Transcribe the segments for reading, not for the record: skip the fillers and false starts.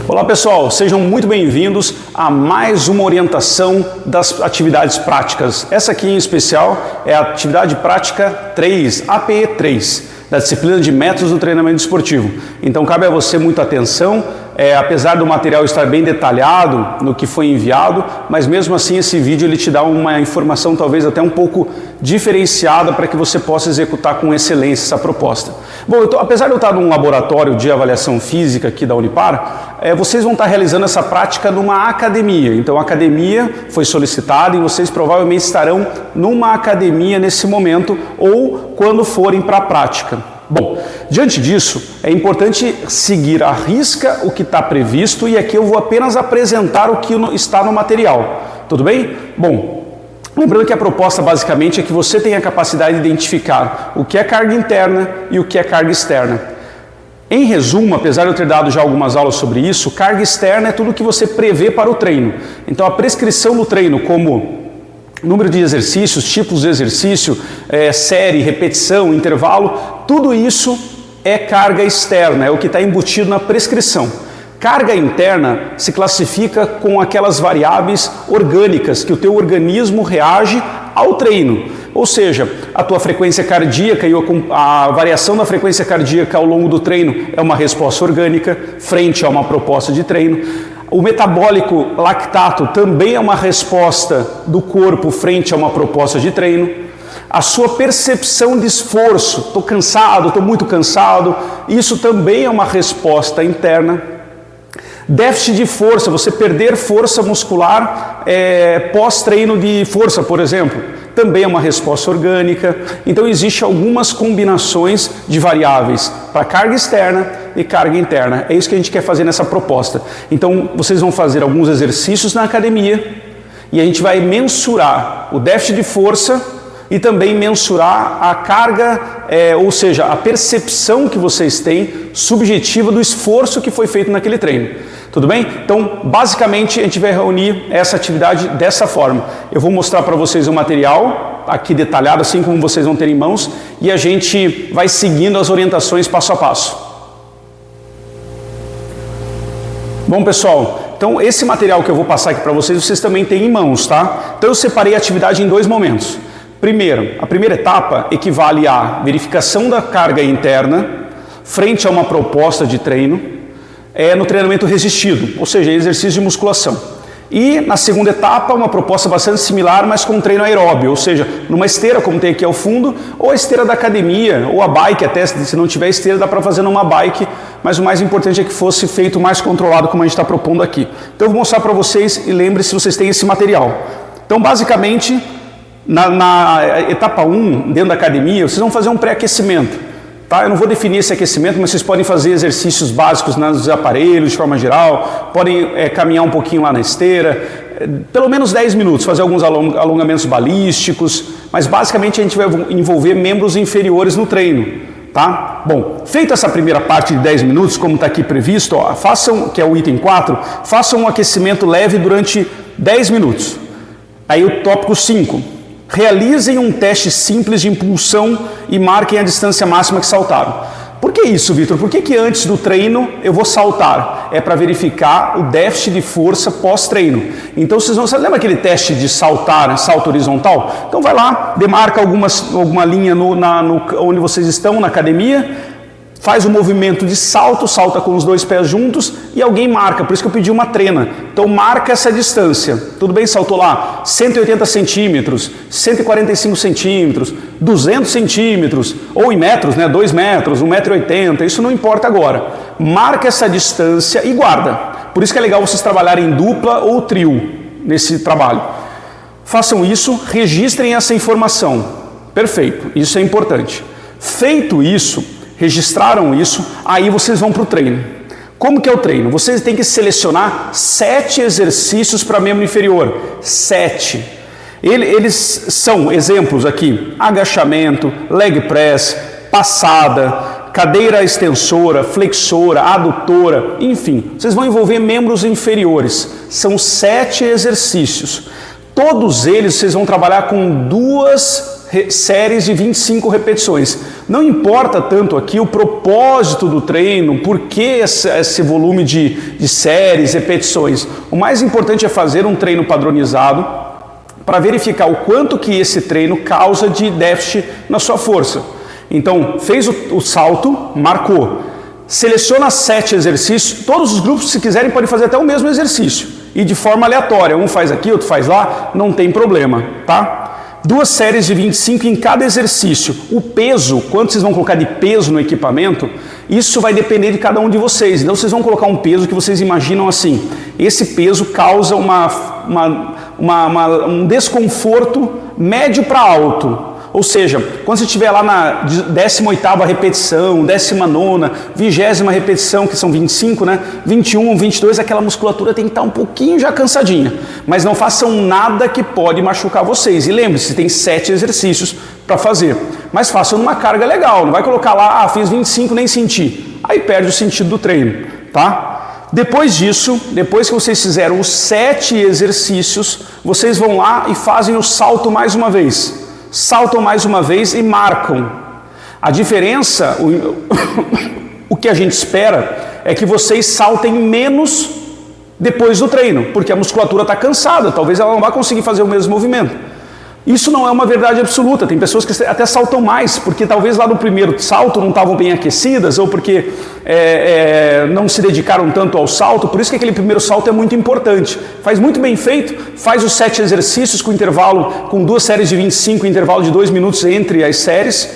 Olá pessoal, sejam muito bem-vindos a mais uma orientação das atividades práticas. Essa aqui em especial é a atividade prática 3, APE 3, da disciplina de métodos do treinamento esportivo. Então cabe a você muita atenção, apesar do material estar bem detalhado no que foi enviado, mas mesmo assim esse vídeo ele te dá uma informação talvez até um pouco diferenciada para que você possa executar com excelência essa proposta. Bom, apesar de eu estar num laboratório de avaliação física aqui da Unipar, vocês vão estar realizando essa prática numa academia. Então a academia foi solicitada e vocês provavelmente estarão numa academia nesse momento ou quando forem para a prática. Bom, diante disso, é importante seguir à risca o que está previsto e aqui eu vou apenas apresentar o que está no material. Tudo bem? Bom, lembrando que a proposta basicamente é que você tenha a capacidade de identificar o que é carga interna e o que é carga externa. Em resumo, apesar de eu ter dado já algumas aulas sobre isso, carga externa é tudo que você prevê para o treino. Então a prescrição do treino, como número de exercícios, tipos de exercício, série, repetição, intervalo, tudo isso é carga externa, é o que está embutido na prescrição. Carga interna se classifica com aquelas variáveis orgânicas que o teu organismo reage ao treino. Ou seja, a tua frequência cardíaca e a variação da frequência cardíaca ao longo do treino é uma resposta orgânica frente a uma proposta de treino. O metabólico lactato também é uma resposta do corpo frente a uma proposta de treino. A sua percepção de esforço, estou cansado, estou muito cansado, isso também é uma resposta interna. Déficit de força, você perder força muscular pós-treino de força, por exemplo, também é uma resposta orgânica. Então existem algumas combinações de variáveis para carga externa e carga interna. É isso que a gente quer fazer nessa proposta. Então vocês vão fazer alguns exercícios na academia e a gente vai mensurar o déficit de força e também mensurar a carga, ou seja, a percepção que vocês têm subjetiva do esforço que foi feito naquele treino. Tudo bem? Então, basicamente, a gente vai reunir essa atividade dessa forma. Eu vou mostrar para vocês o material aqui detalhado, assim como vocês vão ter em mãos, e a gente vai seguindo as orientações passo a passo. Bom, pessoal, então esse material que eu vou passar aqui para vocês, vocês também têm em mãos, tá? Então eu separei a atividade em dois momentos. Primeiro, a primeira etapa equivale à verificação da carga interna frente a uma proposta de treino, no treinamento resistido, ou seja, exercício de musculação. E na segunda etapa, uma proposta bastante similar, mas com treino aeróbio, ou seja, numa esteira, como tem aqui ao fundo, ou a esteira da academia, ou a bike, até se não tiver esteira, dá para fazer numa bike, mas o mais importante é que fosse feito mais controlado, como a gente está propondo aqui. Então eu vou mostrar para vocês e lembre-se se vocês têm esse material. Então, basicamente, na etapa 1, dentro da academia, vocês vão fazer um pré-aquecimento. Tá? Eu não vou definir esse aquecimento, mas vocês podem fazer exercícios básicos nos aparelhos, de forma geral, podem caminhar um pouquinho lá na esteira, pelo menos 10 minutos, fazer alguns alongamentos balísticos, mas basicamente a gente vai envolver membros inferiores no treino. Tá? Bom, feita essa primeira parte de 10 minutos, como está aqui previsto, façam, que é o item 4, façam um aquecimento leve durante 10 minutos. Aí o tópico 5. Realizem um teste simples de impulsão e marquem a distância máxima que saltaram. Por que isso, Vitor? Por que antes do treino eu vou saltar? É para verificar o déficit de força pós-treino. Então, você lembra aquele teste de saltar, salto horizontal? Então vai lá, demarca alguma linha onde vocês estão, na academia, faz o movimento de salto, salta com os dois pés juntos e alguém marca, por isso que eu pedi uma trena. Então marca essa distância. Tudo bem, saltou lá 180 centímetros, 145 centímetros, 200 centímetros, ou em metros, 2 metros, 1,80 m, isso não importa agora. Marca essa distância e guarda. Por isso que é legal vocês trabalharem em dupla ou trio nesse trabalho. Façam isso, registrem essa informação. Perfeito, isso é importante. Feito isso, registraram isso, aí vocês vão para o treino. Como que é o treino? Vocês têm que selecionar 7 exercícios para membro inferior. 7. Eles são exemplos aqui: agachamento, leg press, passada, cadeira extensora, flexora, adutora, enfim. Vocês vão envolver membros inferiores. São 7 exercícios. Todos eles vocês vão trabalhar com 2 séries de 25 repetições. Não importa tanto aqui o propósito do treino, por que esse volume de séries, repetições. O mais importante é fazer um treino padronizado para verificar o quanto que esse treino causa de déficit na sua força. Então, fez o salto, marcou. Seleciona 7 exercícios, todos os grupos, se quiserem, podem fazer até o mesmo exercício. E de forma aleatória, um faz aqui, outro faz lá, não tem problema, tá? 2 séries de 25 em cada exercício. O peso, quanto vocês vão colocar de peso no equipamento, isso vai depender de cada um de vocês. Então vocês vão colocar um peso que vocês imaginam assim. Esse peso causa um desconforto médio para alto. Ou seja, quando você estiver lá na 18ª repetição, 19ª, 20ª repetição, que são 25, né? 21, 22, aquela musculatura tem que estar um pouquinho já cansadinha. Mas não façam nada que pode machucar vocês. E lembre-se, tem 7 exercícios para fazer. Mas façam numa carga legal, não vai colocar lá, fiz 25, nem senti. Aí perde o sentido do treino, tá? Depois disso, depois que vocês fizeram os 7 exercícios, vocês vão lá e fazem o salto mais uma vez. Saltam mais uma vez e marcam. A diferença, o que a gente espera é que vocês saltem menos depois do treino, porque a musculatura está cansada, talvez ela não vá conseguir fazer o mesmo movimento. Isso não é uma verdade absoluta, tem pessoas que até saltam mais, porque talvez lá no primeiro salto não estavam bem aquecidas, ou porque não se dedicaram tanto ao salto, por isso que aquele primeiro salto é muito importante. Faz muito bem feito, faz os 7 exercícios com intervalo, com 2 séries de 25, intervalo de 2 minutos entre as séries,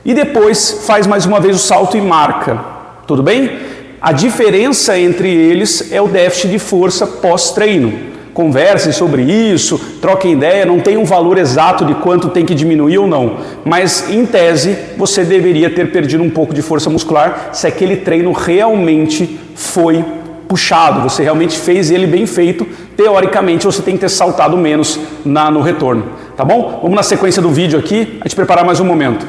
e depois faz mais uma vez o salto e marca, tudo bem? A diferença entre eles é o déficit de força pós-treino. Conversem sobre isso, troquem ideia, não tem um valor exato de quanto tem que diminuir ou não, mas em tese você deveria ter perdido um pouco de força muscular se aquele treino realmente foi puxado, você realmente fez ele bem feito, teoricamente você tem que ter saltado menos no retorno, tá bom? Vamos na sequência do vídeo aqui, a gente preparar mais um momento.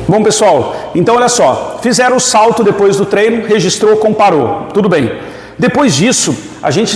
Bom pessoal, então olha só, fizeram o salto depois do treino, registrou, comparou, tudo bem. Depois disso,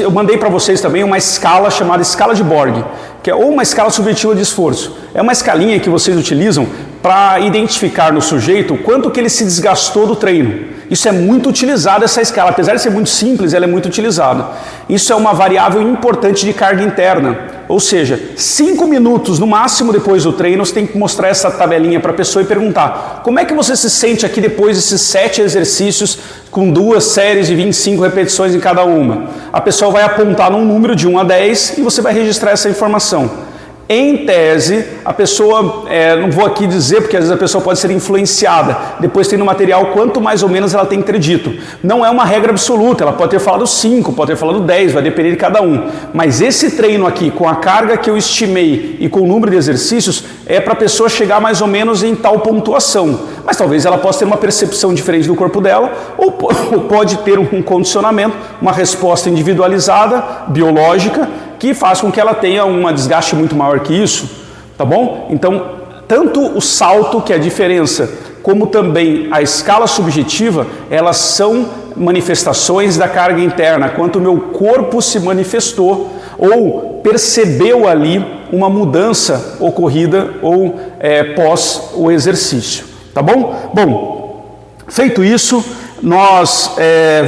eu mandei para vocês também uma escala chamada escala de Borg, que é ou uma escala subjetiva de esforço. É uma escalinha que vocês utilizam para identificar no sujeito o quanto que ele se desgastou do treino. Isso é muito utilizado, essa escala. Apesar de ser muito simples, ela é muito utilizada. Isso é uma variável importante de carga interna. Ou seja, 5 minutos no máximo depois do treino, você tem que mostrar essa tabelinha para a pessoa e perguntar: como é que você se sente aqui depois desses 7 exercícios com 2 séries de 25 repetições em cada uma? A pessoa vai apontar num número de 1 a 10 e você vai registrar essa informação. Em tese, a pessoa, não vou aqui dizer, porque às vezes a pessoa pode ser influenciada, depois tem no material quanto mais ou menos ela tem que ter dito. Não é uma regra absoluta, ela pode ter falado 5, pode ter falado 10, vai depender de cada um. Mas esse treino aqui, com a carga que eu estimei e com o número de exercícios, é para a pessoa chegar mais ou menos em tal pontuação. Mas talvez ela possa ter uma percepção diferente do corpo dela, ou pode ter um condicionamento, uma resposta individualizada, biológica, que faz com que ela tenha um desgaste muito maior que isso, tá bom? Então, tanto o salto, que é a diferença, como também a escala subjetiva, elas são manifestações da carga interna, quanto o meu corpo se manifestou ou percebeu ali uma mudança ocorrida ou pós o exercício, tá bom? Bom, feito isso, nós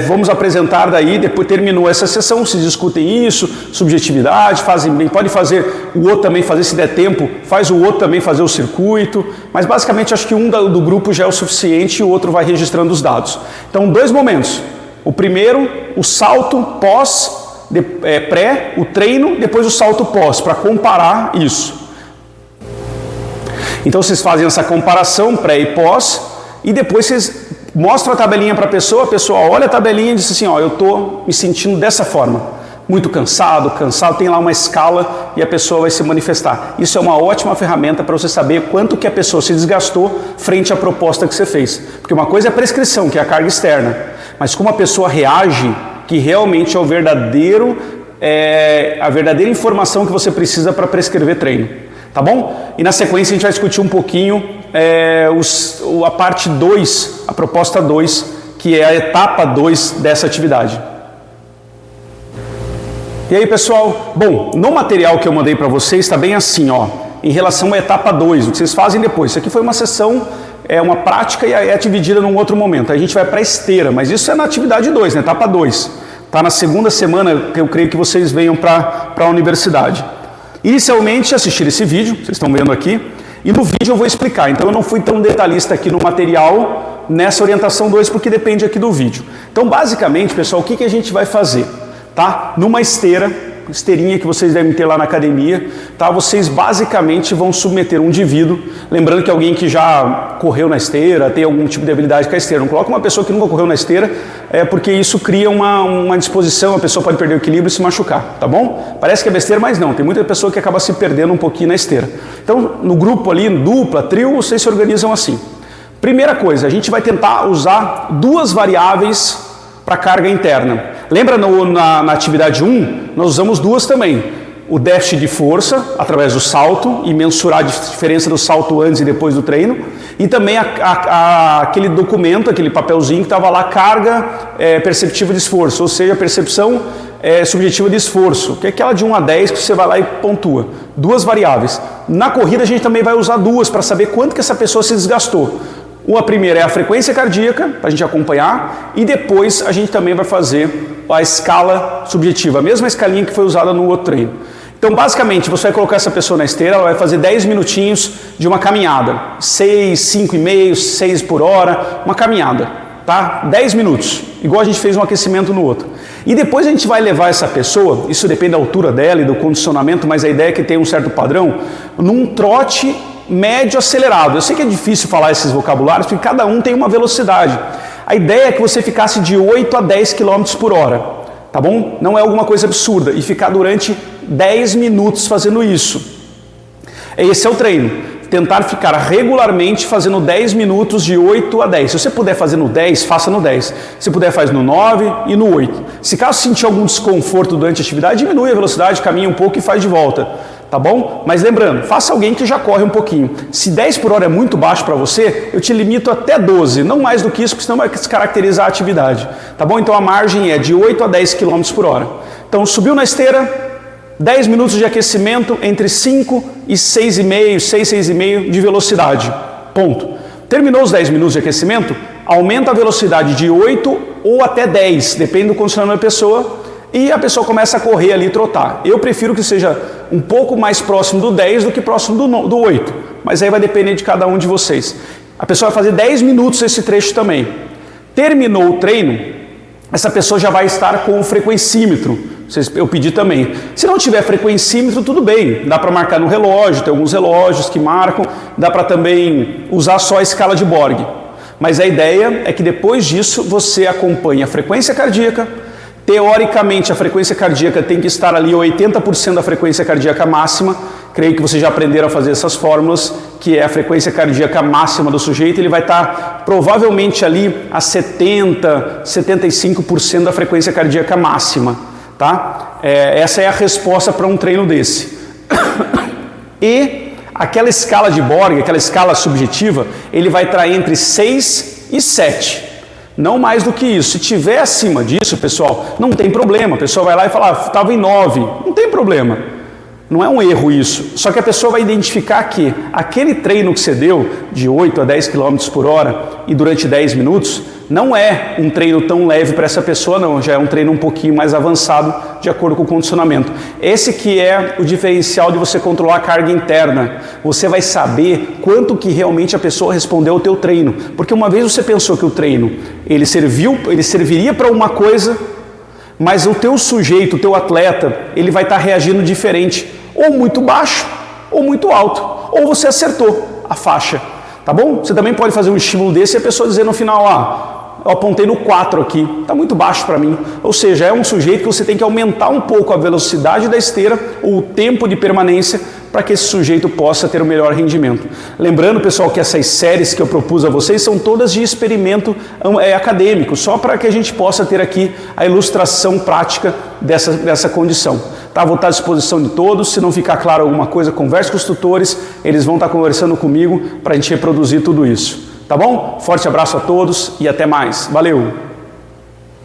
vamos apresentar daí, depois terminou essa sessão, se discutem isso, subjetividade, fazem bem, pode fazer o outro também fazer, se der tempo, faz o outro também fazer o circuito, mas basicamente acho que um do grupo já é o suficiente e o outro vai registrando os dados. Então, 2 momentos. O primeiro, o salto pós, pré, o treino, depois o salto pós, para comparar isso. Então, vocês fazem essa comparação pré e pós, e depois vocês mostram a tabelinha para a pessoa olha a tabelinha e diz assim, ó, eu estou me sentindo dessa forma, muito cansado, tem lá uma escala e a pessoa vai se manifestar. Isso é uma ótima ferramenta para você saber quanto que a pessoa se desgastou frente à proposta que você fez. Porque uma coisa é a prescrição, que é a carga externa, mas como a pessoa reage, que realmente é a verdadeira informação que você precisa para prescrever treino. Tá bom? E na sequência a gente vai discutir um pouquinho a parte 2, a proposta 2, que é a etapa 2 dessa atividade. E aí pessoal, bom, no material que eu mandei para vocês está bem assim, ó. em relação à etapa 2, o que vocês fazem depois. Isso aqui foi uma sessão, uma prática e é dividida num outro momento. A gente vai para a esteira, mas isso é na atividade 2, na etapa 2. Tá na segunda semana que eu creio que vocês venham para a universidade. Inicialmente, assistir esse vídeo, vocês estão vendo aqui, e no vídeo eu vou explicar. Então eu não fui tão detalhista aqui no material, nessa orientação 2, porque depende aqui do vídeo. Então basicamente, pessoal, o que a gente vai fazer? Tá? Numa esteirinha que vocês devem ter lá na academia, tá? Vocês basicamente vão submeter um indivíduo, lembrando que alguém que já correu na esteira, tem algum tipo de habilidade com a esteira, não coloca uma pessoa que nunca correu na esteira, porque isso cria uma disposição, a pessoa pode perder o equilíbrio e se machucar, tá bom? Parece que é besteira, mas não, tem muita pessoa que acaba se perdendo um pouquinho na esteira. Então, no grupo ali, dupla, trio, vocês se organizam assim. Primeira coisa, a gente vai tentar usar duas variáveis para carga interna. Lembra na atividade 1, nós usamos duas também. O déficit de força, através do salto, e mensurar a diferença do salto antes e depois do treino. E também aquele documento, aquele papelzinho que estava lá, carga perceptiva de esforço, ou seja, a percepção subjetiva de esforço, que é aquela de 1 a 10 que você vai lá e pontua. Duas variáveis. Na corrida a gente também vai usar duas para saber quanto que essa pessoa se desgastou. A primeira é a frequência cardíaca, para a gente acompanhar, e depois a gente também vai fazer a escala subjetiva, a mesma escalinha que foi usada no outro treino. Então, basicamente, você vai colocar essa pessoa na esteira, ela vai fazer 10 minutinhos de uma caminhada, 6, 5,5, 6 por hora, uma caminhada, tá? 10 minutos, igual a gente fez um aquecimento no outro. E depois a gente vai levar essa pessoa, isso depende da altura dela e do condicionamento, mas a ideia é que tem um certo padrão, num trote médio acelerado. Eu sei que é difícil falar esses vocabulários, porque cada um tem uma velocidade. A ideia é que você ficasse de 8 a 10 km por hora, tá bom? Não é alguma coisa absurda. E ficar durante 10 minutos fazendo isso. Esse é o treino. Tentar ficar regularmente fazendo 10 minutos de 8 a 10. Se você puder fazer no 10, faça no 10. Se puder, faz no 9 e no 8. Se caso sentir algum desconforto durante a atividade, diminui a velocidade, caminha um pouco e faz de volta. Tá bom? Mas lembrando, faça alguém que já corre um pouquinho. Se 10 por hora é muito baixo para você, eu te limito até 12, não mais do que isso, porque senão vai descaracterizar a atividade. Tá bom? Então a margem é de 8 a 10 km por hora. Então subiu na esteira, 10 minutos de aquecimento entre 5 e 6,5, 6,5 de velocidade. Ponto. Terminou os 10 minutos de aquecimento, aumenta a velocidade de 8 ou até 10, depende do condicionamento da pessoa, e a pessoa começa a correr ali e trotar. Eu prefiro que seja um pouco mais próximo do 10 do que próximo do 8, mas aí vai depender de cada um de vocês. A pessoa vai fazer 10 minutos esse trecho também. Terminou o treino, essa pessoa já vai estar com o frequencímetro. Eu pedi também. Se não tiver frequencímetro, tudo bem. Dá para marcar no relógio, tem alguns relógios que marcam. Dá para também usar só a escala de Borg. Mas a ideia é que depois disso você acompanhe a frequência cardíaca. Teoricamente, a frequência cardíaca tem que estar ali 80% da frequência cardíaca máxima. Creio que vocês já aprenderam a fazer essas fórmulas, que é a frequência cardíaca máxima do sujeito. Ele vai estar provavelmente ali a 70%, 75% da frequência cardíaca máxima. Tá? Essa é a resposta para um treino desse. E aquela escala de Borg, aquela escala subjetiva, ele vai estar entre 6 e 7. Não mais do que isso. Se tiver acima disso, pessoal, não tem problema. A pessoa vai lá e fala, estava em 9. Não tem problema. Não é um erro isso. Só que a pessoa vai identificar que aquele treino que você deu, de 8 a 10 km por hora e durante 10 minutos, não é um treino tão leve para essa pessoa, não. Já é um treino um pouquinho mais avançado, de acordo com o condicionamento. Esse que é o diferencial de você controlar a carga interna. Você vai saber quanto que realmente a pessoa respondeu ao teu treino. Porque uma vez você pensou que o treino, ele serviria para uma coisa, mas o teu sujeito, o teu atleta, ele vai estar reagindo diferente. Ou muito baixo, ou muito alto. Ou você acertou a faixa. Tá bom? Você também pode fazer um estímulo desse e a pessoa dizer no final, eu apontei no 4 aqui, está muito baixo para mim. Ou seja, é um sujeito que você tem que aumentar um pouco a velocidade da esteira ou o tempo de permanência para que esse sujeito possa ter o melhor rendimento. Lembrando, pessoal, que essas séries que eu propus a vocês são todas de experimento acadêmico, só para que a gente possa ter aqui a ilustração prática dessa condição. Tá? Vou estar à disposição de todos. Se não ficar claro alguma coisa, converse com os tutores, eles vão estar conversando comigo para a gente reproduzir tudo isso. Tá bom? Forte abraço a todos e até mais. Valeu!